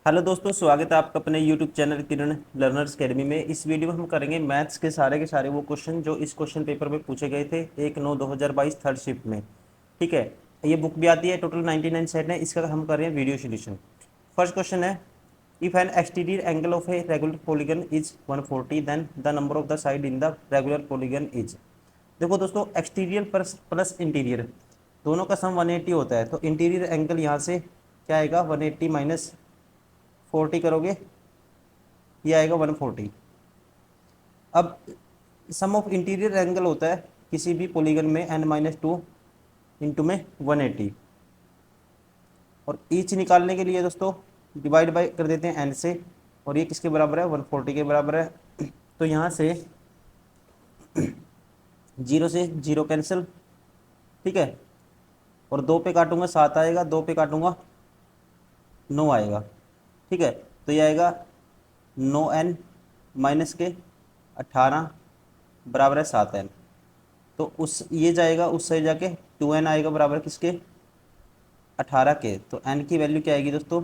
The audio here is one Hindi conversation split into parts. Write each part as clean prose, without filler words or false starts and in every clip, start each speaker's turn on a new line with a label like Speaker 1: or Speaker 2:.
Speaker 1: हेलो दोस्तों, स्वागत है आपका अपने यूट्यूब चैनल किरण लर्नर्स अकेडमी में। इस वीडियो में हम करेंगे मैथ्स के सारे वो क्वेश्चन जो इस क्वेश्चन पेपर में पूछे गए थे 1/9/2022 थर्ड शिफ्ट में। ठीक है, ये बुक भी आती है, टोटल 99 सेट है। इसका हम कर रहे हैं वीडियो सोल्यूशन। फर्स्ट क्वेश्चन है, if an exterior angle of a regular polygon is 140 then the number of the side in the regular polygon is. देखो दोस्तों, एक्सटीरियर प्लस इंटीरियर दोनों का सम 180 होता है, तो इंटीरियर एंगल यहाँ से क्या आएगा, 180 माइनस 40 करोगे, ये आएगा 140। अब सम ऑफ इंटीरियर एंगल होता है किसी भी पॉलीगन में n-2 इंटू में 180, और ईच निकालने के लिए दोस्तों डिवाइड बाय कर देते हैं n से, और ये किसके बराबर है, 140 के बराबर है। तो यहाँ से 0 से 0 कैंसिल, ठीक है, और 2 पे काटूंगा 7 आएगा, 2 पे काटूंगा 9 आएगा। ठीक है, तो ये आएगा 9n माइनस के 18 बराबर है 7n। तो उस ये जाएगा उस साइड जाके 2n आएगा बराबर किसके, 18 के। तो n की वैल्यू क्या आएगी दोस्तों,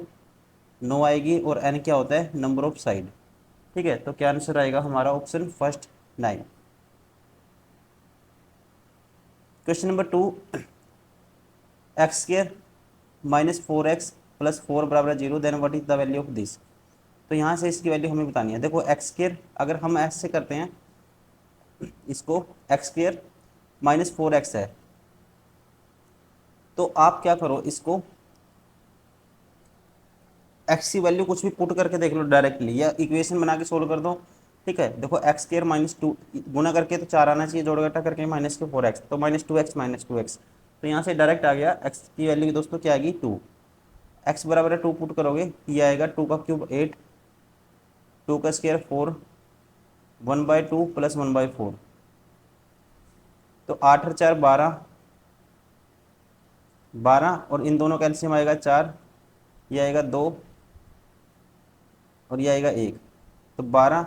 Speaker 1: 9 आएगी, और n क्या होता है, नंबर ऑफ साइड। ठीक है, तो क्या आंसर आएगा हमारा, option first 9। Question number 2, x square minus 4x plus 4 बराबर है 0 then what is the value of this. तो यहाँ से इसकी वैल्यू हमें बतानी है। देखो एक्स स्क्र अगर हम ऐसे करते हैं, इसको एक्स स्क्र माइनस 4x है, तो आप क्या करो, इसको एक्स की वैल्यू कुछ भी पुट करके देख लो डायरेक्टली, या इक्वेशन बना के सोल्व कर दो। ठीक है, देखो एक्स स्क्र माइनस 2 गुना करके तो 4 आना चाहिए, जोड़ घटा करके माइनस के 4x, तो -2x। तो यहाँ से डायरेक्ट आ गया, एक्स की वैल्यू दोस्तों क्या आएगी, 2। एक्स बराबर है 2 पुट करोगे, ये आएगा 2 का क्यूब 8, 2 का स्क्वायर 4, 1/2 प्लस 1/4, तो 8 और 4 12, 12, और इन दोनों का एलसीएम आएगा 4, ये आएगा 2, और ये आएगा 1। तो 12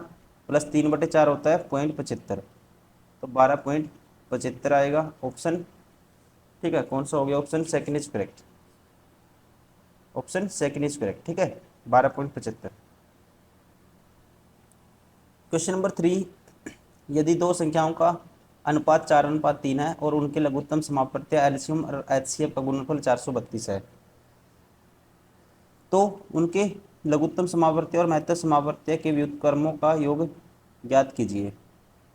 Speaker 1: प्लस 3/4 होता है 0.75, तो 12.75 आएगा ऑप्शन। ठीक है, कौन सा हो गया, option second is correct. Option second is correct, ठीक है, 12.75। क्वेश्चन नंबर 3, यदि दो संख्याओं का अनुपात 4:3 है और उनके लघुत्तम समापत्ति एलसीएम और एचसीएफ का गुणनफल 432 है, तो उनके लघुत्तम समावर्ती और महत्तम समावर्ती के व्युत्क्रमों का योग ज्ञात कीजिए।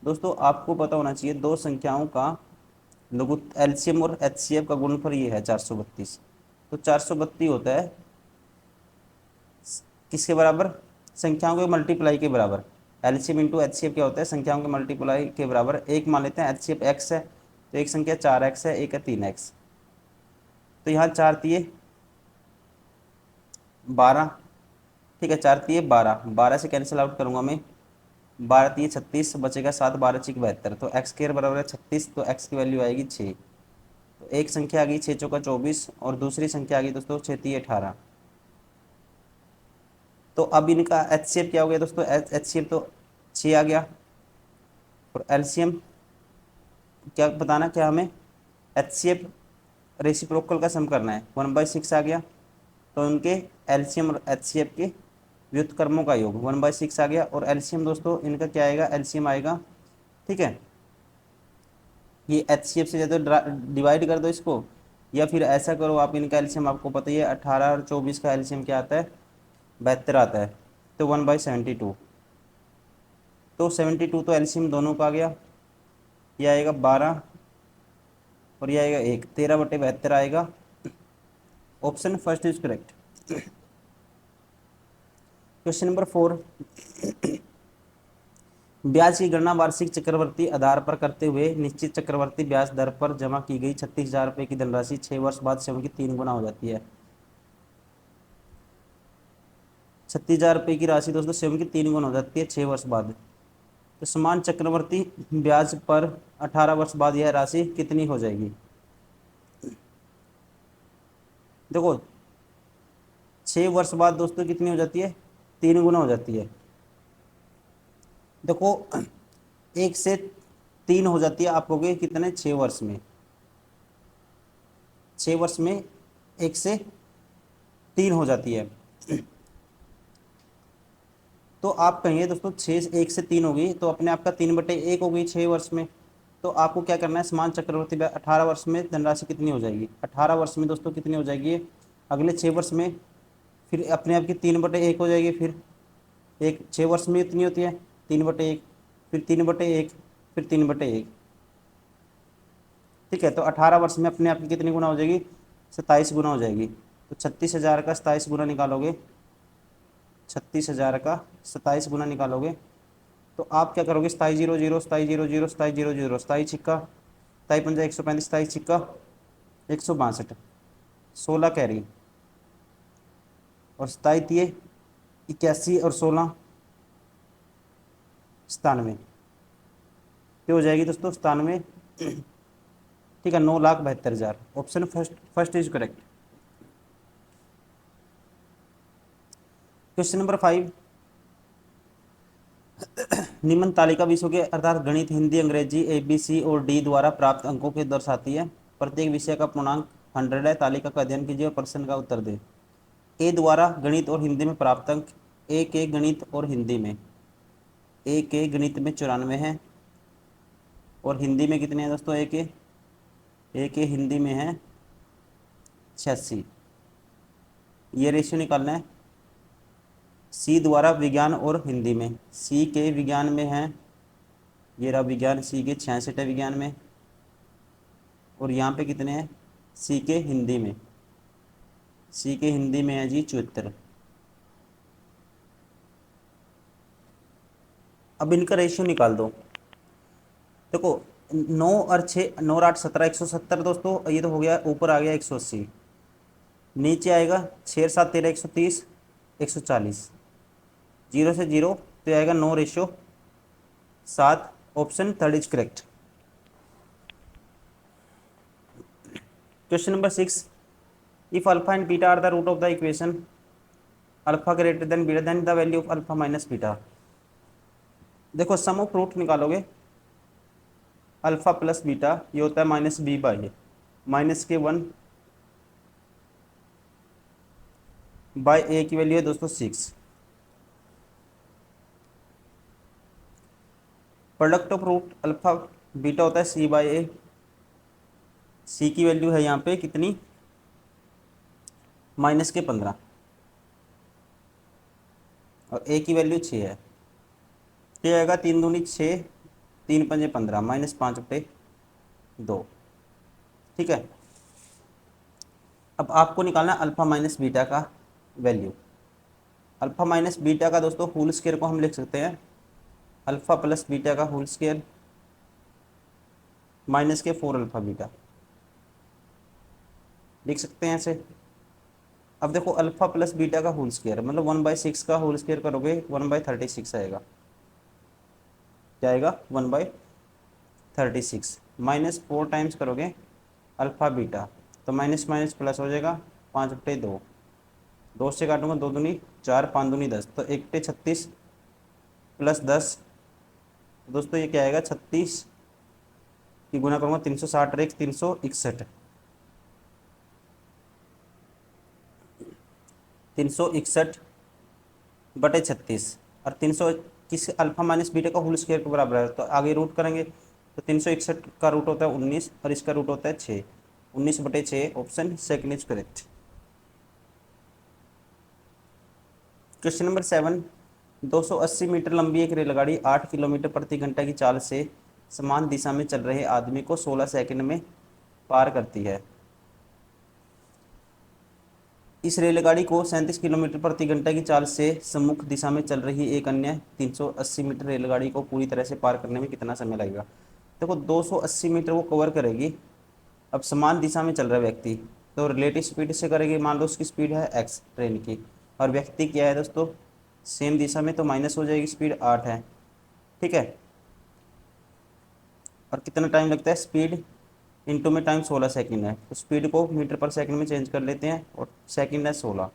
Speaker 1: दोस्तों आपको पता होना चाहिए, दो संख्याओं का लघु एलसीएम और एचसीएफ का गुणनफल ये है 432। तो 432 होता है किसके बराबर, संख्याओं के मल्टीप्लाई के बराबर। एलसीएम इंटू एचसीएफ क्या होता है, संख्याओं के मल्टीप्लाई के बराबर। एक मान लेते हैं एचसीएफ एक्स है, तो एक संख्या 4x है, एक है 3x। तो यहाँ 4 तिये 12, ठीक है, 4 तिये 12, 12 से कैंसिल आउट करूंगा मैं, 12 तिये 36, बचेगा 7, 12 6 72, तो एक्स स्क्वायर बराबर है 36, तो एक्स की वैल्यू आएगी 6। तो एक संख्या आ गई 6 चौका 24, और दूसरी संख्या आ गई दोस्तों 6 तिये 18। तो अब इनका एचसीएफ क्या हो गया दोस्तों, एचसीएफ तो 6 आ गया, और एलसीएम क्या बताना, क्या हमें एचसीएफ रेसिप्रोकल का सम करना है, 1/6 आ गया। तो उनके एलसीएम और एचसीएफ के व्युत्क्रमों का योग 1/6 आ गया, और एलसीएम दोस्तों इनका क्या आएगा, एलसीएम आएगा, ठीक है, ये एचसीएफ से ज़्यादा डिवाइड कर दो इसको, या फिर ऐसा करो आप, इनका एलसीएम आपको पता ही है, 18 और 24 का एलसीएम क्या आता है, 72 आता है, तो 1/72। तो 72 तो एलसीएम दोनों का आ गया, ये आएगा 12, और ये आएगा 1, 13/72 आएगा, option first is correct. Question number 4, ब्याज की गणना वार्षिक चक्रवर्ती आधार पर करते हुए निश्चित चक्रवर्ती ब्याज दर पर जमा की गई 36,000 रुपये की धनराशि 6 वर्ष बाद स्वयं की 3 गुना हो जाती है। 36,000 रुपये की राशि दोस्तों स्वयं की 3 गुना हो जाती है 6 वर्ष बाद। तो समान चक्रवर्ती ब्याज पर 18 वर्ष बाद यह राशि कितनी हो जाएगी। देखो 6 वर्ष बाद दोस्तों कितनी हो जाती है, 3 गुना हो जाती है। देखो 1 से 3 हो जाती है, आप कहोगे कितने, 6 वर्ष में, 6 वर्ष में 1 से 3 हो जाती है। तो आप कहिए दोस्तों 6 1 से 3 होगी, तो अपने आपका 3/1 हो गई 6 वर्ष में। तो आपको क्या करना है, समान चक्रवर्ती ब्याज 18 वर्ष में धनराशि कितनी हो जाएगी, 18 वर्ष में दोस्तों कितनी हो जाएगी, अगले 6 वर्ष में फिर अपने आप की 3/1 हो जाएगी। फिर 6 वर्ष में इतनी होती है 3/1, फिर 3/1, फिर 3/1। ठीक है, तो 18 वर्ष में अपने आप की कितनी गुना हो जाएगी, 27 गुना हो जाएगी। तो 36,000 का 27 गुना निकालोगे, 36,000 का 27 गुना निकालोगे, तो आप क्या करोगे, 27 0 0, 27 0 0, 27 0 0, 27 छिक्का, 27 पंजा 135, 27 छिक्का 162, 16 कैरी, और 27 81, और 16 97, क्या हो जाएगी दोस्तों, 97। ठीक है, 9,72,000। Option first first is correct. Question number 5, निम्न तालिका विषयों के अर्थात गणित, हिंदी, अंग्रेजी ABC और D द्वारा प्राप्त अंकों के दर्शाती है। प्रत्येक विषय का पूर्णांक 100 है। तालिका का अध्ययन कीजिए और प्रश्न का उत्तर दें। ए द्वारा गणित और हिंदी में प्राप्त अंक, ए के गणित और हिंदी में, ए के गणित में 94 है, और हिंदी में कितने हैं दोस्तों, ए के हिंदी में है 86। ये रेशियो निकालना है। सी द्वारा विज्ञान और हिंदी में, सी के विज्ञान में है, ये रहा विज्ञान, सी के 66 है विज्ञान में, और यहाँ पे कितने हैं, सी के हिंदी में, सी के हिंदी में है जी 74। अब इनका रेशियो निकाल दो। देखो 9 और 6, 9 और 8 17, 170 दोस्तों, ये तो हो गया, ऊपर आ गया 180, नीचे आएगा 6 और 7 13, 130, 140, 0 से 0, तो आएगा 9:7। Option third is correct. Question number 6, if alpha and beta are the root of the equation alpha greater than beta, then the value of alpha minus beta. देखो सम ऑफ रूट निकालोगे, अल्फा प्लस बीटा ये होता है -b/a, -1/a की वैल्यू है दोस्तों 6। Product of root alpha beta होता है c/a, c की वैल्यू है यहाँ पे कितनी, -15, और a की वैल्यू 6 है। क्या आएगा, 3 दूनी 6, 3 पंजे 15, -5/2। ठीक है, अब आपको निकालना है अल्फा माइनस बीटा का वैल्यू। अल्फा माइनस बीटा का दोस्तों होल स्क्वायर को हम लिख सकते हैं अल्फा प्लस बीटा का होल स्क्वायर माइनस के 4 अल्फा बीटा, लिख सकते हैं ऐसे। अब देखो अल्फा प्लस बीटा का होल स्क्वायर मतलब 1/6 का होल स्क्वायर करोगे 1/36 आएगा। क्या आएगा, 1/36, -4 टाइम्स करोगे अल्फा बीटा, तो माइनस माइनस प्लस हो जाएगा 5/2, 2 से काटूंगा 2 दूनी 4, 5 दूनी 10, तो 1/36 प्लस 10, दोस्तों ये क्या आएगा, 36 की गुना करूँगा 360 और 1 361, 361/36, और 300 किस अल्फा माइनस बीटा का होल स्क्वायर के बराबर है, तो आगे रूट करेंगे, तो 361 का रूट होता है 19 और इसका रूट होता है 6, 19/6। Option second is correct. Question number 7, 280 metre लंबी एक रेलगाड़ी 8 किलोमीटर प्रति घंटा की चाल से समान दिशा में चल रहे आदमी को 16 सेकंड में पार करती है। इस रेलगाड़ी को 37 किलोमीटर प्रति घंटा की चाल से सम्मुख दिशा में चल रही एक अन्य 380 मीटर रेलगाड़ी को पूरी तरह से पार करने में कितना समय लगेगा। देखो 280 मीटर वो कवर करेगी। अब समान दिशा में चल रहा है व्यक्ति, तो रिलेटिव स्पीड से करेगी, मान लो उसकी स्पीड है x ट्रेन की, और व्यक्ति क्या है दोस्तों सेम दिशा में, तो माइनस हो जाएगी, स्पीड 8 है। ठीक है, और कितना टाइम लगता है, स्पीड इंटू में टाइम 16 सेकंड है, तो स्पीड को मीटर पर सेकंड में चेंज कर लेते हैं, और सेकंड है 16।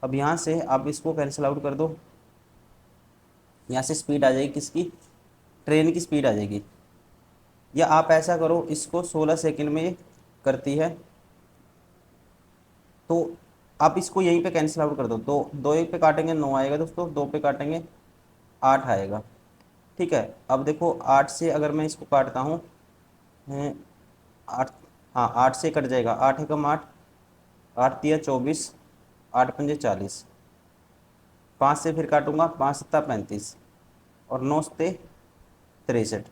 Speaker 1: अब यहाँ से आप इसको कैंसिल आउट कर दो, यहाँ से स्पीड आ जाएगी किसकी, ट्रेन की स्पीड आ जाएगी। या आप ऐसा करो, इसको 16 सेकंड में करती है, तो आप इसको यहीं पे कैंसिल आउट कर दो, तो 2 पे काटेंगे 9 आएगा दोस्तों, 2 पे काटेंगे 8 आएगा। ठीक है, अब देखो 8 से अगर मैं इसको काटता हूँ, 8, हाँ 8 से कट जाएगा, 8 एकम 8, 8 तिया 24, 8 पंजे 40, 5 से फिर काटूंगा, 5 सत्ता 35 और 9 सत्ते 63,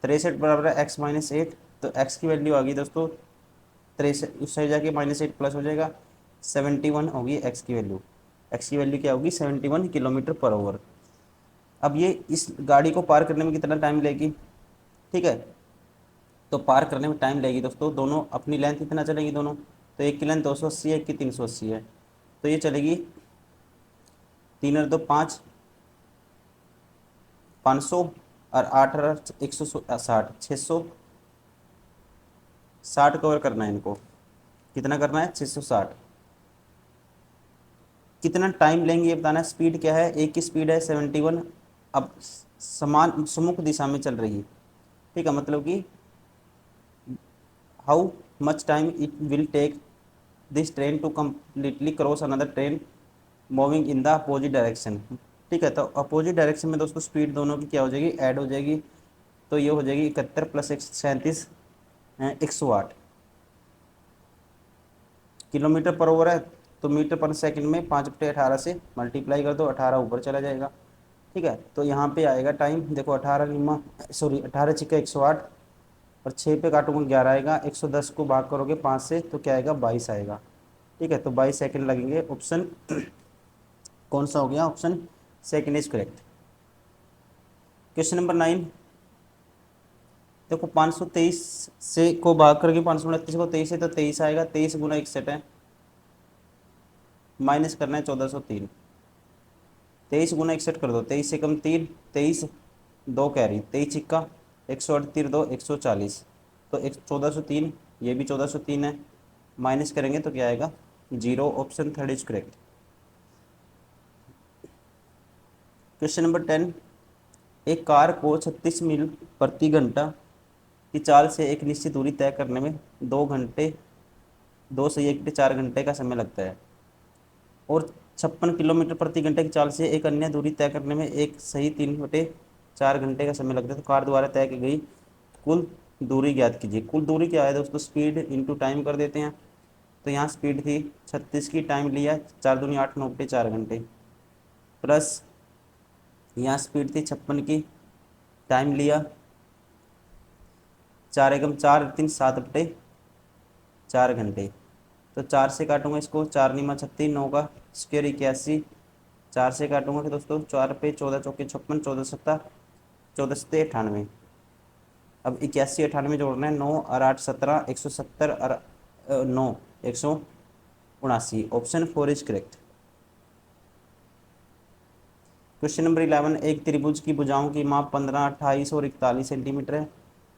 Speaker 1: 63 बराबर है x-8। तो x की वैल्यू आ गई दोस्तों 63, उस साइड जाके -8 प्लस हो जाएगा, 71 होगी x की वैल्यू। x की वैल्यू क्या होगी 71 किलोमीटर पर आवर। अब ये इस गाड़ी को पार करने में कितना टाइम लेगी, ठीक है, तो पार करने में टाइम लगेगी दोस्तों, दोनों अपनी लेंथ इतना चलेगी दोनों, तो एक की लेंथ 280 है, एक की 380 है, तो ये चलेगी 3 और 2 5, 500 और 8 और 160, 660 कवर करना है इनको। कितना करना है 660। कितना टाइम लेंगे ये बताना है। स्पीड क्या है, एक की स्पीड है 71, अब समान सुमुख दिशा में चल रही है, ठीक है, मतलब कि how much time it will take this train to completely cross another train moving in the opposite direction. ठीक है, तो अपोजिट डायरेक्शन में दोस्तों स्पीड दोनों की क्या हो जाएगी, ऐड हो जाएगी, तो ये हो जाएगी 71 प्लस 137, 108 किलोमीटर पर ओवर है। तो मीटर पर सेकंड में 5/18 से मल्टीप्लाई कर दो, 18 ऊपर चला जाएगा। ठीक है, तो यहाँ पे आएगा टाइम, देखो 18 छिक्का 108 और 6 पे काटूंगा 11 आएगा, 110 को भाग करोगे 5 से तो क्या आएगा 22 आएगा। ठीक है, तो 22 सेकंड लगेंगे। ऑप्शन कौन सा हो गया, option second is correct. Question number 9, देखो 523 से को भाग करके 529 को 23 है तो 23 आएगा, 23 गुना 61 है, माइनस करना है 1403, 23 गुना 61 कर दो, 23 से कम 3, 23 2 कैरी, 23 छिक्का 138 2 140, तो 1403, ये भी 1403 है, माइनस करेंगे तो क्या आएगा 0। Option third is correct. Question number 10, एक कार को 36 मील प्रति घंटा की चाल से एक निश्चित दूरी तय करने में 2 घंटे 2 से 1 घंटे 4 घंटे का समय लगता है, और 56 किलोमीटर प्रति घंटे की चाल से एक अन्य दूरी तय करने में 1 सही 3/4 घंटे का समय लगता है। तो कार द्वारा तय की गई कुल दूरी ज्ञात कीजिए। कुल दूरी क्या है दोस्तों, स्पीड इंटू टाइम कर देते हैं। तो यहाँ स्पीड थी 36 की, टाइम लिया 4 दूनी 8 9/4 घंटे, प्लस यहाँ स्पीड थी 56 की, टाइम लिया 4 एकम 4 3 7/4 घंटे। तो 4 से काटूंगा इसको, 4 निमा 36, 9 का स्क्वायर 81, 4 से काटूंगा कि दोस्तों 4 पे 14 चौके 56, 14 सत्ता 14 सत्ते 98। अब 81 98 जोड़ना है, 9 और 8 17, 170 और 9 179। Option 4 is correct. Question number 11, एक त्रिभुज की भुजाओं की माप 15 28 और 41 सेंटीमीटर है।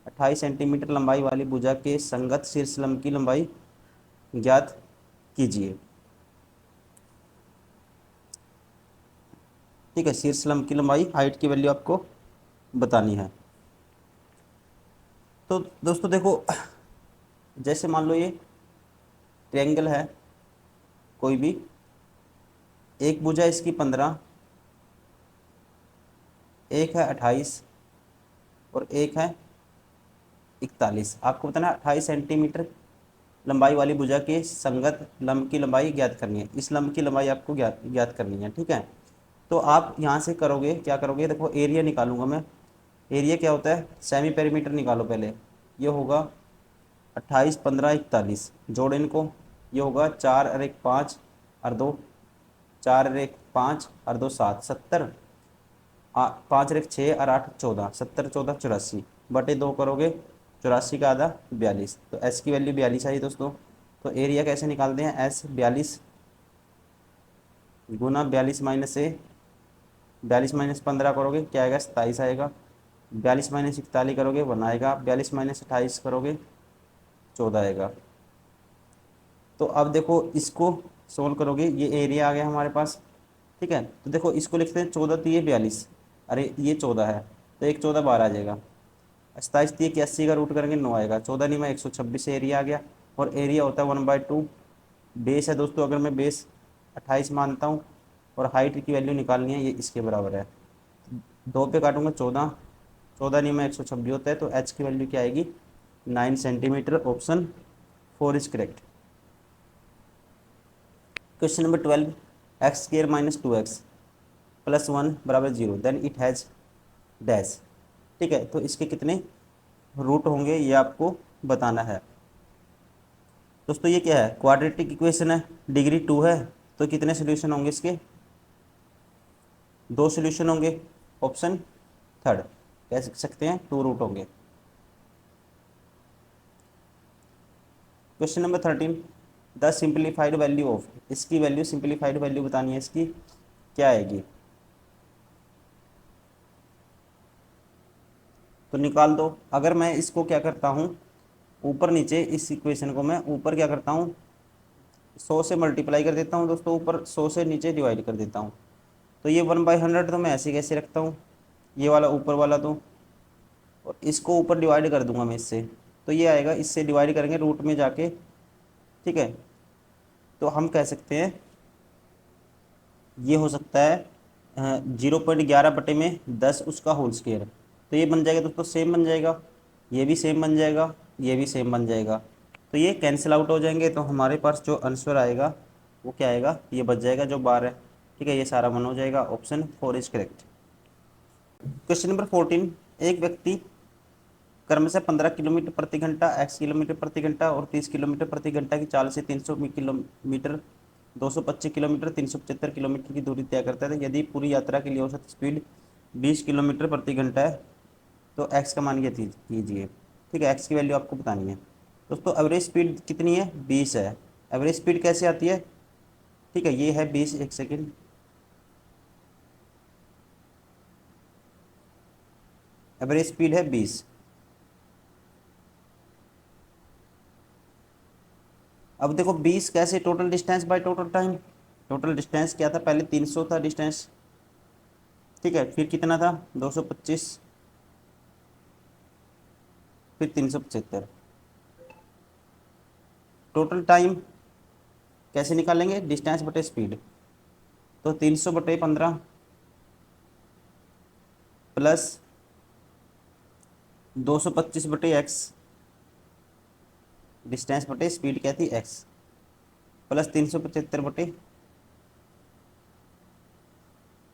Speaker 1: 28 सेंटीमीटर लंबाई वाली भुजा के संगत शीर्ष लंब की लंबाई ज्ञात कीजिए। ठीक है, शीर्ष लंब की लंबाई, हाइट की वैल्यू आपको बतानी है। तो दोस्तों देखो, जैसे मान लो ये ट्रायंगल है कोई भी, एक भुजा इसकी 15, एक है 28 और एक है 41। आपको बताना 28 सेंटीमीटर लंबाई वाली भुजा के संगत लंब की लंबाई ज्ञात करनी है। इस लंब की लंबाई आपको ज्ञात करनी है। ठीक है, तो आप यहाँ से करोगे, क्या करोगे, देखो एरिया निकालूंगा मैं। एरिया क्या होता है, सेमी पेरीमीटर निकालो पहले। ये होगा 28 15 41, जोड़ इनको, ये होगा 4 और 1 5 और 2, 4 और 1 5 और 2 7, 70, 5 और 1 6 और 8 14, 70 14 84 बटे 2 करोगे, 84 का आधा 42। तो एस की वैल्यू 42 आई दोस्तों। तो एरिया कैसे निकालते हैं, एस 42 गुना 42 माइनस ए, 42 माइनस 15 करोगे क्या आएगा 27 आएगा, 42 माइनस 41 करोगे 1 आएगा, 42 माइनस 28 करोगे 14 आएगा। तो अब देखो इसको सोल्व करोगे, ये एरिया आ गया हमारे पास। ठीक है, तो देखो इसको लिखते हैं 14 3 42, अरे ये 14 है तो 1 14 12 आ जाएगा, 27 3 81 का रूट करेंगे 9 आएगा, 14 नहीं में 126 एरिया आ गया। और एरिया होता है 1/2। बेस है दोस्तों, अगर मैं बेस 28 मानता हूँ और हाइट की वैल्यू निकालनी है, ये इसके बराबर है। 2 पे काटूंगा 14, 14 नहीं में 126 होता है, तो एच की वैल्यू क्या आएगी 9 centimetre. Option 4 is correct. Question number 12, x square minus 2x plus 1 बराबर 0 देन इट हैज़ डैश। ठीक है, तो इसके कितने रूट होंगे ये आपको बताना है। दोस्तों ये क्या है, क्वाड्रेटिक इक्वेशन है, डिग्री 2 है, तो कितने सोल्यूशन होंगे इसके, 2 सोल्यूशन होंगे। ऑप्शन थर्ड कह सकते हैं 2 रूट होंगे। Question number 13, the simplified value of, इसकी वैल्यू सिंप्लीफाइड वैल्यू बतानी है, इसकी क्या आएगी, तो निकाल दो। अगर मैं इसको क्या करता हूँ ऊपर नीचे, इस इक्वेशन को मैं ऊपर क्या करता हूँ 100 से मल्टीप्लाई कर देता हूँ दोस्तों, ऊपर 100 से नीचे डिवाइड कर देता हूँ। तो ये 1/100 तो मैं ऐसे कैसे रखता हूँ, ये वाला ऊपर वाला तो, और इसको ऊपर डिवाइड कर दूंगा मैं इससे, तो ये आएगा, इससे डिवाइड करेंगे रूट में जाके। ठीक है, तो हम कह सकते हैं ये हो सकता है 0.11/10 उसका होल स्क्वायर। तो ये बन जाएगा दोस्तों, सेम बन जाएगा, ये भी सेम बन जाएगा, ये भी सेम बन जाएगा, तो ये कैंसिल आउट हो जाएंगे। तो हमारे पास जो आंसर आएगा वो क्या आएगा, ये बच जाएगा जो बार है। ठीक है, ये सारा वन हो जाएगा। Option 4 is correct. Question number 14, एक व्यक्ति क्रमशः 15 किलोमीटर प्रति घंटा, x किलोमीटर प्रति घंटा और 30 किलोमीटर प्रति घंटा की चाल से 300 किलोमीटर, 225 किलोमीटर, 375 किलोमीटर की दूरी तय करता है। यदि पूरी यात्रा के लिए औसत स्पीड 20 किलोमीटर प्रति घंटा है तो x का मान कीजिए। ठीक है, x की वैल्यू आपको बतानी है। दोस्तों एवरेज स्पीड कितनी है, 20 है। एवरेज स्पीड कैसे आती है, ठीक है, ये है 20, एक सेकेंड, एवरेज स्पीड है 20। अब देखो 20 कैसे, total distance by total time. Total distance क्या था, पहले 300 था डिस्टेंस, ठीक है, फिर कितना था 225, फिर 375। टोटल टाइम कैसे निकालेंगे, डिस्टेंस बटे स्पीड, तो 300/15 प्लस 225/x, डिस्टेंस बटे स्पीड क्या थी x, प्लस 375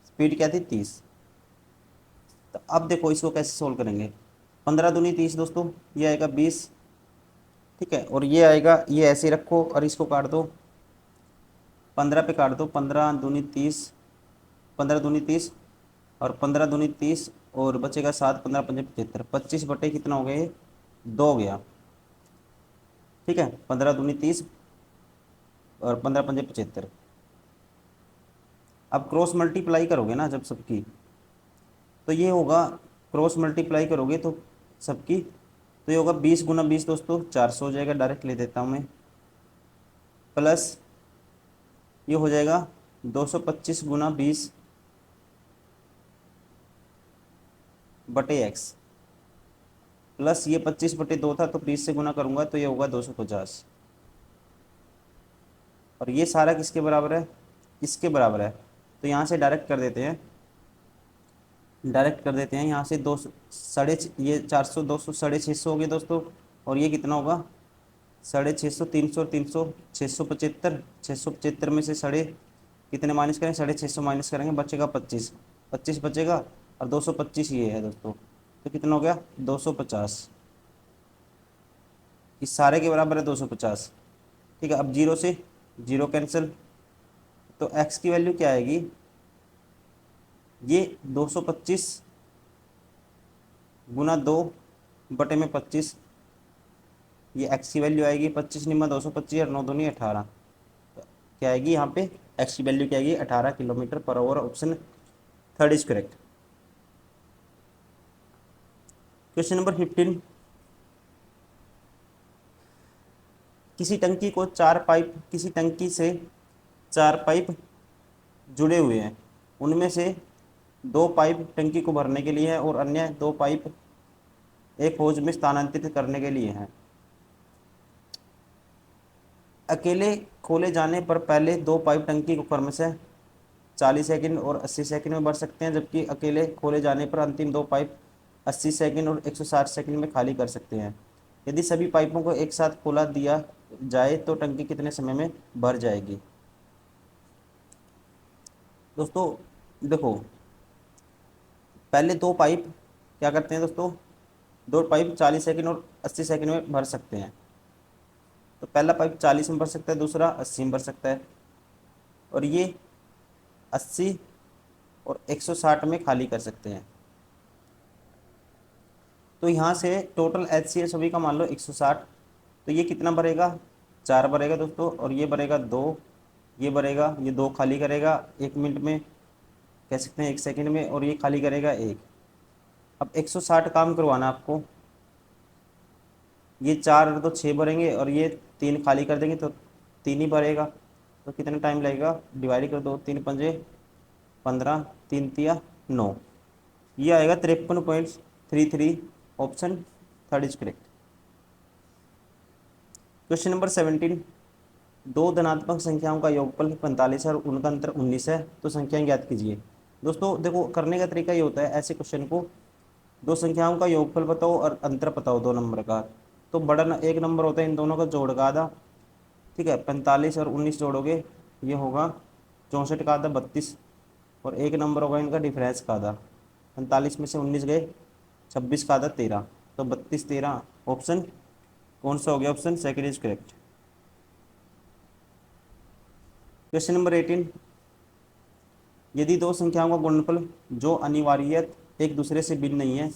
Speaker 1: स्पीड क्या थी 30। तो अब देखो इसको कैसे सोल्व करेंगे, 15 दूनी 30 दोस्तों, ये आएगा 20। ठीक है, और ये आएगा, ये ऐसे रखो और इसको काट दो, 15 पे काट दो, 15 दूनी 30, 15 दूनी 30 और 15 दूनी 30 और बचेगा 7, 15 पंजे 75, 25 बटे कितना हो गया, 2 हो गया। ठीक है, 15 दूनी 30 और 15 पंजे 75। अब क्रॉस मल्टीप्लाई करोगे ना जब सबकी, तो ये होगा, क्रॉस मल्टीप्लाई करोगे तो सबकी, तो ये होगा 20 × 20 दोस्तों 400 हो जाएगा, डायरेक्ट ले देता हूँ मैं, प्लस ये हो जाएगा 225 × 20 बटे x, प्लस ये 25/2 था तो 20 से गुना करूंगा तो ये होगा 250। और ये सारा किसके बराबर है, इसके बराबर है। तो यहाँ से डायरेक्ट कर देते हैं, डायरेक्ट कर देते हैं यहाँ से, दो साढ़े ये 400, 200, 650 हो गए दोस्तों। और ये कितना होगा 650, 300, 300, 675, 675 में से साढ़े कितने माइनस करें, 650 माइनस करेंगे, बचेगा 25, 25 बचेगा, और 225 ये है दोस्तों, तो कितना हो गया 250, इस सारे के बराबर है 250। ठीक है, अब जीरो से जीरो कैंसिल, तो x की वैल्यू क्या आएगी, ये 225 गुना 2 बटे में 25, ये x की वैल्यू आएगी 25 निम्मा 225 और 9 दूनी 18, क्या आएगी यहाँ पे x की वैल्यू क्या आएगी 18 kilometre per hour. Option third is correct. Question number 15, किसी टंकी को 4 पाइप, किसी टंकी से 4 पाइप जुड़े हुए हैं, उनमें से 2 पाइप टंकी को भरने के लिए है और अन्य 2 पाइप एक होज में स्थानांतरित करने के लिए हैं। अकेले खोले जाने पर पहले 2 पाइप टंकी को क्रमशः 40 सेकंड और 80 सेकंड में भर सकते हैं, जबकि अकेले खोले जाने पर अंतिम दो पाइप 80 सेकंड और 160 सेकंड में खाली कर सकते हैं। यदि सभी पाइपों को एक साथ खोला दिया जाए तो टंकी कितने समय में भर जाएगी? दोस्तों देखो, पहले दो पाइप क्या करते हैं दोस्तों, दो पाइप 40 सेकंड और 80 सेकंड में भर सकते हैं। तो पहला पाइप 40 में भर सकता है, दूसरा 80 में भर सकता है, और ये 80 और 160 में खाली कर सकते हैं। तो यहाँ से टोटल HCl सभी का मान लो 160, तो ये कितना भरेगा, 4 भरेगा दोस्तों, और ये भरेगा 2, ये भरेगा, ये 2 खाली करेगा 1 मिनट में, कह सकते हैं 1 सेकंड में, और ये खाली करेगा 1। अब 160 काम करवाना आपको, ये 4 और 2 6 भरेंगे, और ये 3 खाली कर देंगे तो 3 ही भरेगा। तो कितना टाइम लगेगा, डिवाइड कर दो, 3 पंजे 15, 3 तिया 9, ये आएगा 53.33। Option third is correct. Question number 17, दो धनात्मक संख्याओं का योगफल 45 है और उनका अंतर 19 है, तो संख्याएं ज्ञात कीजिए। दोस्तों देखो, करने का तरीका ये होता है, ऐसे क्वेश्चन को दो संख्याओं का योगफल बताओ और अंतर बताओ 2 नंबर का, तो बड़ा एक नंबर होता है इन दोनों का जोड़ का आधा, ठीक है। 45 और 19 जोड़ोगे ये होगा 64 का आधा 32, और एक नंबर होगा इनका डिफरेंस का आधा, 45 में से 19 गए 26 का आधा 13, तो 32 13। ऑप्शन कौन सा हो गया, option second is correct. Question number 18, यदि दो संख्याओं का गुणनफल जो अनिवार्यत एक दूसरे से भिन्न नहीं है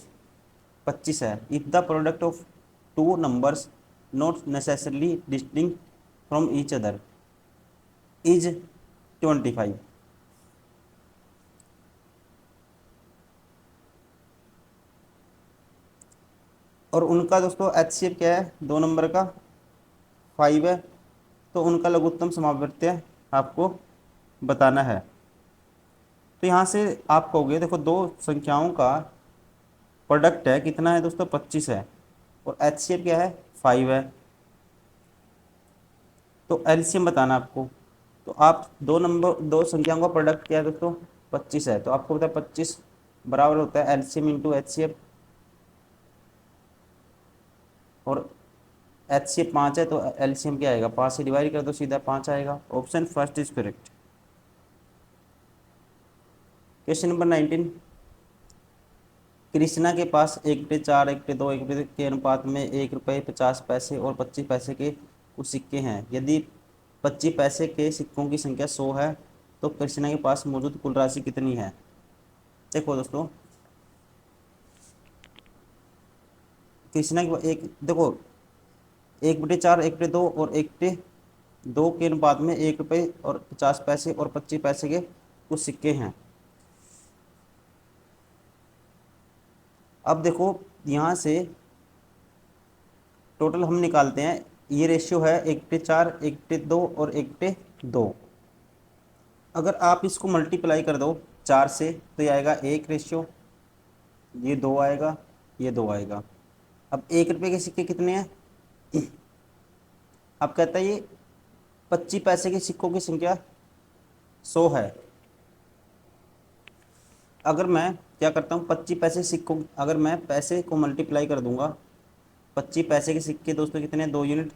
Speaker 1: 25 है, if the product of two numbers not necessarily distinct from each other is 25। और उनका दोस्तों HCF क्या है, 2 नंबर का 5 है, तो उनका लघुत्तम समावर्त्य आपको बताना है। तो यहाँ से आप कहोगे देखो, दो संख्याओं का प्रोडक्ट है कितना है दोस्तों, 25 है, और HCF क्या है, 5 है, तो LCM बताना आपको। तो आप दो संख्याओं का प्रोडक्ट क्या है दोस्तों, 25 है, तो आपको पता है 25 बराबर होता है LCM इंटू HCF, और HCF 5 है, तो LCM क्या आएगा, 5 से डिवाइड कर दो सीधा 5 आएगा। Option first is correct. Question number 19, Krishna के पास 1/4, 1/2, 1 के अनुपात में 1 रुपये 50 पैसे और 25 पैसे के कुछ सिक्के हैं। यदि 25 पैसे के सिक्कों की संख्या 100 है, तो कृष्णा के पास मौजूद कुल राशि कितनी है? देखो दोस्तों, कृष्णा के एक देखो 1/4, 1/2 और 1/2 के अनुपात में 1 रुपये और 50 पैसे और 25 पैसे के कुछ सिक्के हैं। अब देखो यहाँ से टोटल हम निकालते हैं, ये रेशियो है 1/4, 1/2 और 1/2। अगर आप इसको मल्टीप्लाई कर दो 4 से, तो ये आएगा 1 रेशियो, ये 2 आएगा, ये 2 आएगा। अब 1 रुपये के सिक्के कितने हैं? अब कहता है ये 25 पैसे के सिक्कों की संख्या 100 है। अगर मैं क्या करता हूँ, 25 पैसे सिक्कों, अगर मैं पैसे को मल्टीप्लाई कर दूंगा, 25 पैसे के सिक्के दोस्तों कितने हैं, 2 यूनिट,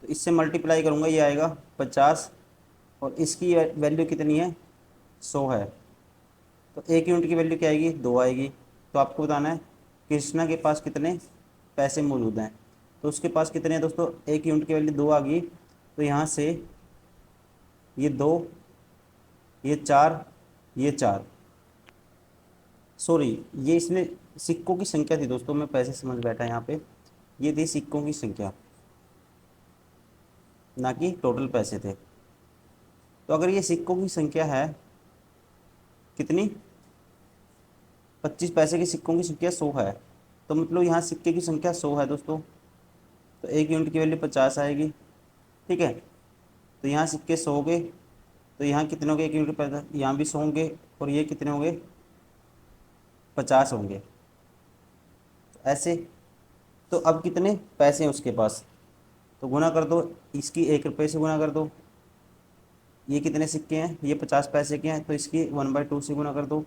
Speaker 1: तो इससे मल्टीप्लाई करूंगा ये आएगा 50, और इसकी वैल्यू कितनी है, 100 है, तो 1 यूनिट की वैल्यू क्या आएगी, 2 आएगी। तो आपको बताना है कृष्णा के पास कितने पैसे मौजूद हैं, तो उसके पास कितने हैं दोस्तों, 1 यूनिट की वैल्यू 2 आ गई, तो यहाँ से ये 2, ये 4, ये 4, सॉरी ये इसने सिक्कों की संख्या थी दोस्तों, मैं पैसे समझ बैठा यहाँ पे, ये थी सिक्कों की संख्या, ना कि टोटल पैसे थे। तो अगर ये सिक्कों की संख्या है कितनी, 25 पैसे के सिक्कों की संख्या 100 है, तो मतलब यहाँ सिक्के की संख्या 100 है दोस्तों, तो 1 यूनिट की वैल्यू 50 आएगी, ठीक है। तो यहाँ सिक्के 100 हो गए, तो यहाँ कितने हो गए, 1 यूनिट पैसा, यहाँ भी 100 होंगे, और ये कितने होंगे, 50 होंगे, तो ऐसे। तो अब कितने पैसे हैं उसके पास, तो गुना कर दो, इसकी 1 रुपये से गुना कर दो, ये कितने सिक्के हैं, ये 50 पैसे के हैं, तो इसकी 1/2 से गुना कर दो,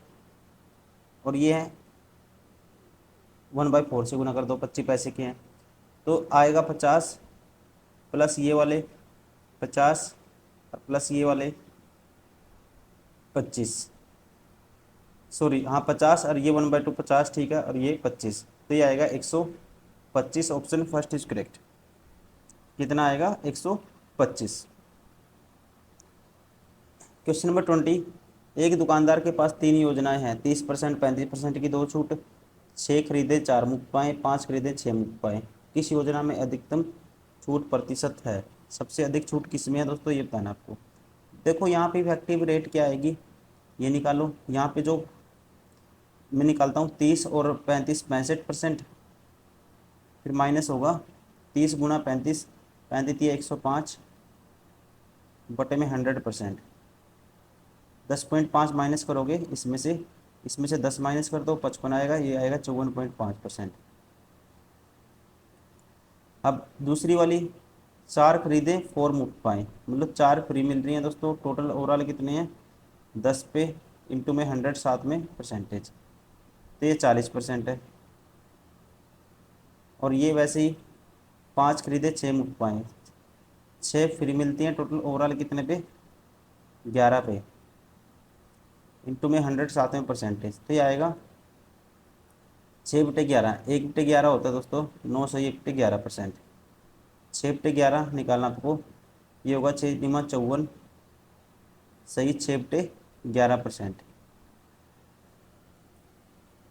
Speaker 1: और ये है 1/4 से गुना कर दो, 25 पैसे के हैं। तो आएगा 50 प्लस ये वाले 50 और प्लस ये वाले 25, सॉरी हाँ 50 और ये 1/2 50, ठीक है, और ये 25, तो ये आएगा 125। Option first is correct. कितना आएगा, 125। Question number 20। एक दुकानदार के पास 3 योजनाएं हैं, 30%, 35% की 2 छूट, 6 खरीदे 4 मुफ्त पाए, 5 खरीदे 6 मुफ्त पाए। किस योजना में अधिकतम छूट प्रतिशत है? सबसे अधिक छूट किस में है दोस्तों, ये बताना आपको। देखो यहाँ पे इफेक्टिव रेट क्या आएगी, ये निकालो। यहाँ पे जो मैं निकालता हूँ 30 और 35, 65%, फिर माइनस होगा 30 × 35, 105 बटे में 100%। 10.5 माइनस करोगे इसमें से 10 माइनस कर दो, 55 आएगा, ये आएगा 54.5%। अब दूसरी वाली, 4 खरीदे 4 मुफ्त पाए, मतलब 4 फ्री मिल रही हैं दोस्तों। टोटल ओवरऑल कितने हैं, 10 पे इंटू में 100 साथ में परसेंटेज, तो ये 40% है। और ये वैसे ही 5 खरीदे 6 मुफ्त पाए, 6 फ्री मिलती हैं, टोटल ओवरऑल कितने पे, 11 पे इंटू में 100 साथ में परसेंटेज, तो ये आएगा 6/11। 1/11 होता है दोस्तों 9, सही 1/11%। 6/11 निकालना आपको, ये होगा 6×54, सही 6/11%।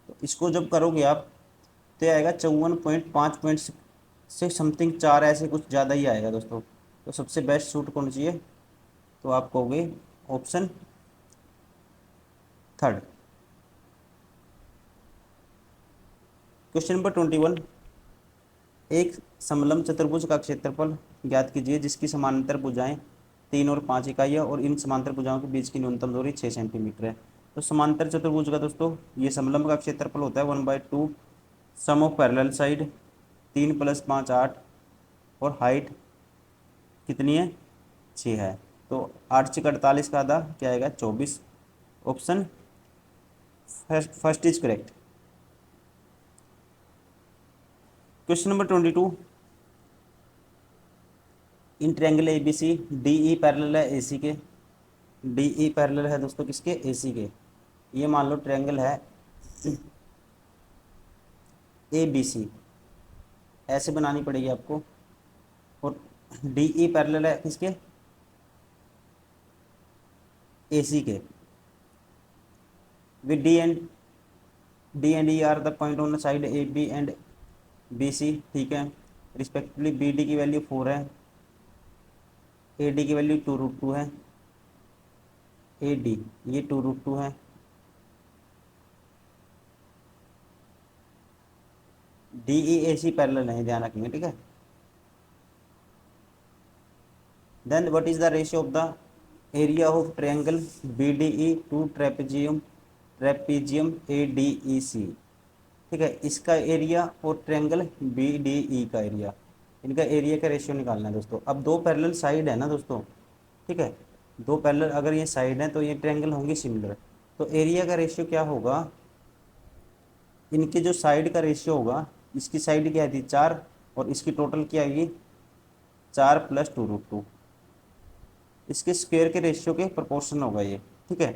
Speaker 1: तो इसको जब करोगे आप, तो आएगा 54.5 से समथिंग 4, ऐसे कुछ ज़्यादा ही आएगा दोस्तों। तो सबसे बेस्ट सूट कौन चाहिए, तो आप कहोगे ऑप्शन थर्ड। Question number 21। एक समलंब चतुर्भुज का क्षेत्रफल ज्ञात कीजिए जिसकी समांतर भुजाएं 3 और 5 इकाइयाँ और इन समांतर भुजाओं के बीच की न्यूनतम दूरी 6 सेंटीमीटर है। तो समांतर चतुर्भुज का दोस्तों ये समलंब का क्षेत्रफल होता है 1/2 सम ऑफ पैरेलल साइड, 3 + 5 8, और हाइट कितनी है, 6 है। तो 8×6 = 48 का आधा क्या आएगा, 24। Option first is correct. Question number 22। In triangle A B C D E parallel है ए सी के, डी ई पैरेलल है दोस्तों किसके, ए सी के। ये मान लो ट्रायंगल है ए बी सी, ऐसे बनानी पड़ेगी आपको, और डी ई पैरेलल है किसके, ए सी के। With D and E are the point on the side A B and B C, ठीक है, रिस्पेक्टिवली बी डी की वैल्यू 4 है, ए डी की वैल्यू 2√2 है, ए डी ये 2√2 है, डी ई ए सी पैरेलल है, ध्यान रखेंगे, ठीक है। Then what is the ratio of the area of triangle B D E to trapezium A D E C, ठीक है। इसका एरिया और ट्रायंगल बी डी ई का एरिया, इनका एरिया का रेशियो निकालना है दोस्तों। अब दो पैरेलल साइड है ना दोस्तों, ठीक है, दो पैरेलल अगर ये साइड है तो ये ट्रायंगल होंगे सिमिलर, तो एरिया का रेशियो क्या होगा, इनके जो साइड का रेशियो होगा, इसकी साइड क्या थी 4 और इसकी टोटल क्या आएगी 4 + 2√2, इसके स्क्वायर के रेशियो के प्रोपोर्शन होगा ये, ठीक है।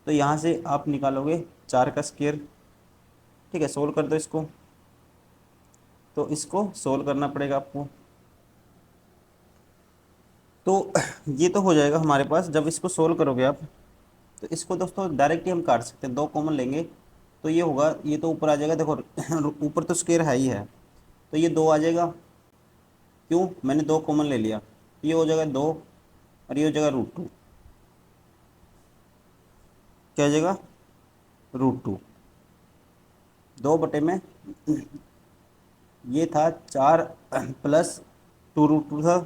Speaker 1: तो यहाँ से आप निकालोगे 4 का स्क्वायर, ठीक है, सोल्व कर दो इसको। तो इसको सोल्व करना पड़ेगा आपको, तो ये तो हो जाएगा हमारे पास। जब इसको सोल्व करोगे आप, तो इसको दोस्तों डायरेक्ट ही हम काट सकते हैं, 2 कॉमन लेंगे तो ये होगा, ये तो ऊपर आ जाएगा, देखो ऊपर तो स्क्वायर है ही है, तो ये 2 आ जाएगा, क्यों, मैंने 2 कॉमन ले लिया, ये हो जाएगा 2 और ये हो जाएगा √2, क्या हो जाएगा √2, 2 बटे में ये था 4 + 2√2 था,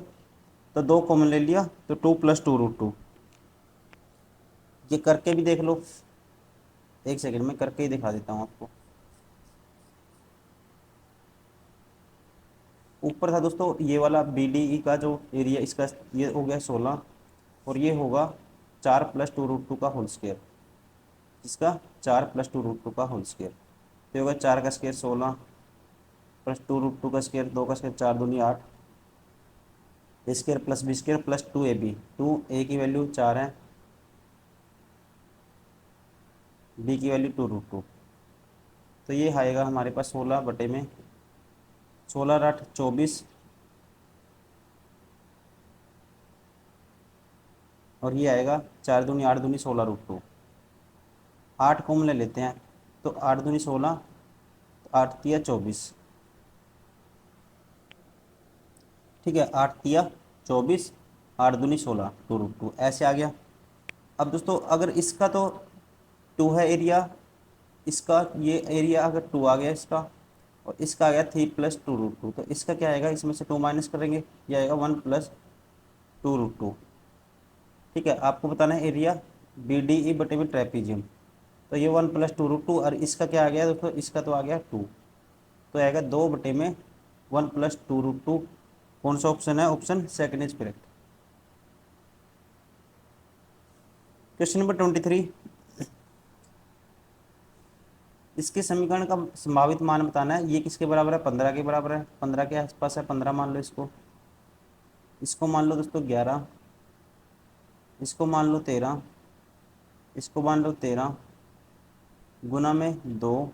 Speaker 1: तो 2 कॉमन ले लिया, तो 2 + 2√2। ये करके भी देख लो, एक सेकंड में करके ही दिखा देता हूँ आपको। ऊपर था दोस्तों ये वाला बी डी ई का जो एरिया, इसका ये हो गया 16, और ये होगा 4 + 2√2 का होल स्क्वायर, इसका 4 + 2√2 का होल स्क्वायर। तो होगा 4 का स्क्वायर 16 प्लस 2√2 का स्क्वायर, 2 का स्क्वायर 4 दूनी 8, A square plus B square plus 2ab, 2a की वैल्यू 4 है, b की वैल्यू 2√2। तो ये आएगा हमारे पास 16 बटे में 16 8 24, और ये आएगा 4 दूनी 8 दूनी 16√2। 8 कॉमन ले लेते हैं, तो 8 दूनी 16, 8 तिया 24, ठीक है, 8 तिया 24, 8 दूनी 16, 2√2 ऐसे आ गया। अब दोस्तों अगर इसका तो 2 है एरिया, इसका ये एरिया अगर 2 आ गया इसका, और इसका आ गया 3 + 2√2, तो इसका क्या आएगा, इसमें से 2 माइनस करेंगे, ये आएगा 1 + 2√2। ठीक है, आपको बताना है एरिया BDE बटे में ट्रेपीजियम। तो ये 1 + 2√2, और इसका क्या आ गया दोस्तों, इसका तो आ गया 2, तो आएगा 2 बटे में 1 + 2√2। कौन सा ऑप्शन है, option second is correct. Question number 23, इसके समीकरण का संभावित मान बताना है। ये किसके बराबर है, 15 के बराबर है, 15 के आसपास है, 15 मान लो इसको, इसको मान लो दोस्तों 11, इसको मान लो 13, इसको मान लो 13, गुना में 2,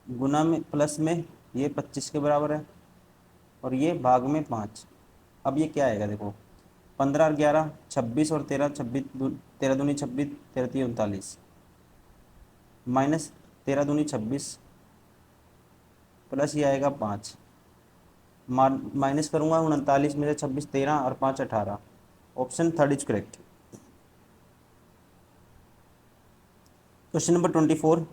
Speaker 1: गुना में प्लस में ये 25 के बराबर है, और ये भाग में 5। अब ये क्या आएगा देखो, 15 और 11 26, और 13 26, 13 दूनी 26, 13 3 39, माइनस 13 दूनी 26, प्लस ये आएगा 5, माइनस करूँगा 39 में से 26 13 और 5 18, option third is correct. Question number 24,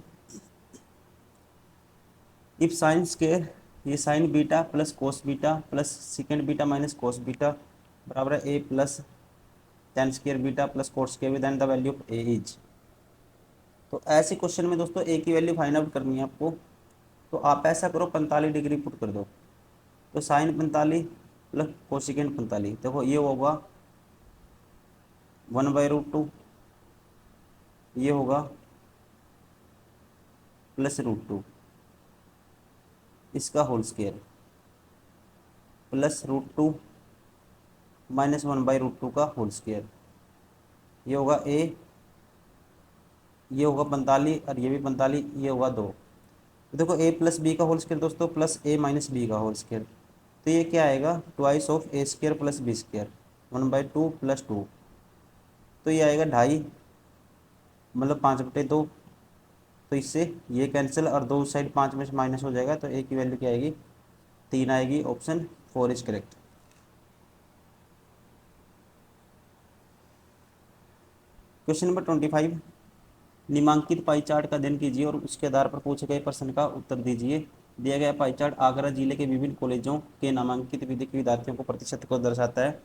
Speaker 1: if sine square, ये sine beta plus cos beta plus second beta minus cos beta बराबर है A plus ten square beta plus cos square, then the value of A is. तो ऐसे क्वेश्चन में दोस्तों ए की वैल्यू फाइंड आउट करनी है आपको। तो आप ऐसा करो, 45 डिग्री पुट कर दो, तो साइन 45 प्लस कोसिकेंड 45, देखो ये होगा 1/√2, ये होगा +√2, इसका होल स्क्वायर +√2 माइनस 1/√2 का होल स्क्वायर, ये होगा ए, ये होगा 45 और ये भी 45, ये होगा 2। तो देखो a + b का होल स्क्वायर दोस्तों प्लस a - b का होल स्क्वायर, तो ये क्या आएगा, ट्वाइस ऑफ a² + b², 1/2 + 2, तो ये आएगा 2.5, मतलब 5/2। तो इससे ये कैंसिल, और दो साइड 5 में से माइनस हो जाएगा, तो a की वैल्यू क्या आएगी, 3 आएगी, option 4 is correct. Question number 25, निम्नांकित पाई चार्ट का अध्ययन कीजिए और उसके आधार पर पूछे गए प्रश्न का उत्तर दीजिए। दिया गया पाई चार्ट आगरा जिले के विभिन्न कॉलेजों के नामांकित विधि के विद्यार्थियों को प्रतिशत को दर्शाता है।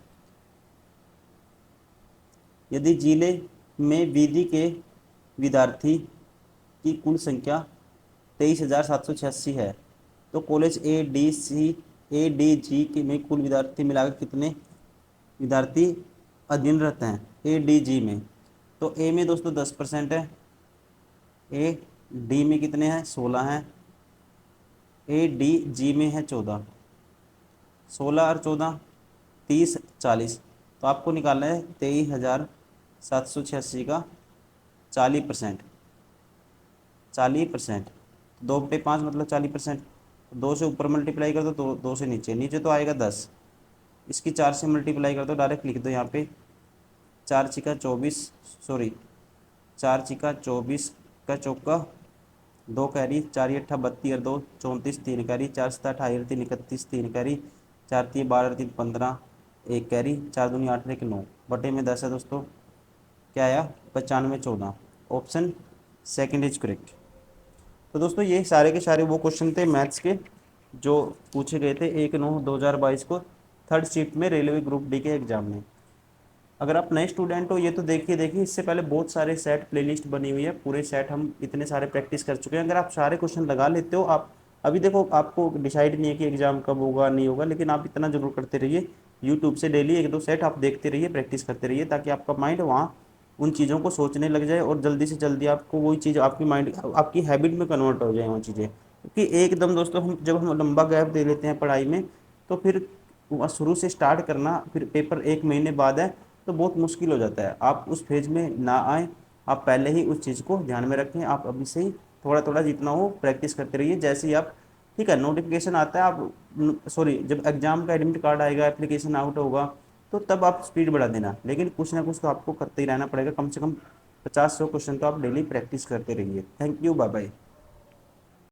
Speaker 1: यदि जिले में विधि के विद्यार्थी की कुल संख्या 23,786 है, तो कॉलेज ADG के में कुल विद्यार्थी मिलाकर कितने विद्यार्थी अध्ययनरत हैं ADG में। तो ए में दोस्तों 10% है, AD में कितने हैं 16 हैं, ADG में है 14, 16 और 14 30 40, तो आपको निकालना है 23,786 का 40%, 40%, 2/5 मतलब 40%, 2 से ऊपर मल्टीप्लाई कर दो तो 2 से नीचे, नीचे तो आएगा 10, इसकी 4 से मल्टीप्लाई कर दो, डायरेक्ट लिख दो यहाँ पे 4 छिका 24, सॉरी 4 छिका 24 का चौका 2 कैरी, 4 अट्ठा 32 और 2 34, 3 कैरी, 4 7 28 3 31, 3 कैरी, 4 3 12 3 15, 1 कैरी, 4 दूनी 8 1 9, बटे में 10 है दोस्तों, क्या आया 95 14, ऑप्शन सेकंड इज करेक्ट। तो दोस्तों ये सारे के सारे वो क्वेश्चन थे मैथ्स के जो पूछे गए थे 1/9/2022 को थर्ड शिफ्ट में रेलवे ग्रुप डी के एग्जाम में। अगर आप नए स्टूडेंट हो ये तो देखिए इससे पहले बहुत सारे सेट प्लेलिस्ट बनी हुई है, पूरे सेट हम इतने सारे प्रैक्टिस कर चुके हैं। अगर आप सारे क्वेश्चन लगा लेते हो, आप अभी देखो आपको डिसाइड नहीं है कि एग्जाम कब होगा नहीं होगा, लेकिन आप इतना जरूर करते रहिए यूट्यूब से डेली एक दो सेट आप देखते रहिए, प्रैक्टिस करते रहिए, ताकि आपका माइंड वहाँ उन चीज़ों को सोचने लग जाए और जल्दी से जल्दी आपको वही चीज़ आपकी माइंड आपकी हैबिट में कन्वर्ट हो जाए वो चीज़ें। क्योंकि एकदम दोस्तों हम जब हम लंबा गैप दे लेते हैं पढ़ाई में, तो फिर शुरू से स्टार्ट करना, फिर पेपर एक महीने बाद है, तो बहुत मुश्किल हो जाता है। आप उस फेज में ना आए, आप पहले ही उस चीज़ को ध्यान में रखें, आप अभी से ही थोड़ा थोड़ा जितना हो प्रैक्टिस करते रहिए। जैसे ही आप, ठीक है, नोटिफिकेशन आता है, आप सॉरी जब एग्जाम का एडमिट कार्ड आएगा, एप्लीकेशन आउट होगा, तो तब आप स्पीड बढ़ा देना, लेकिन कुछ ना कुछ तो आपको करते ही रहना पड़ेगा। कम से कम 50-100 क्वेश्चन तो आप डेली प्रैक्टिस करते रहिए। Thank you, bye bye.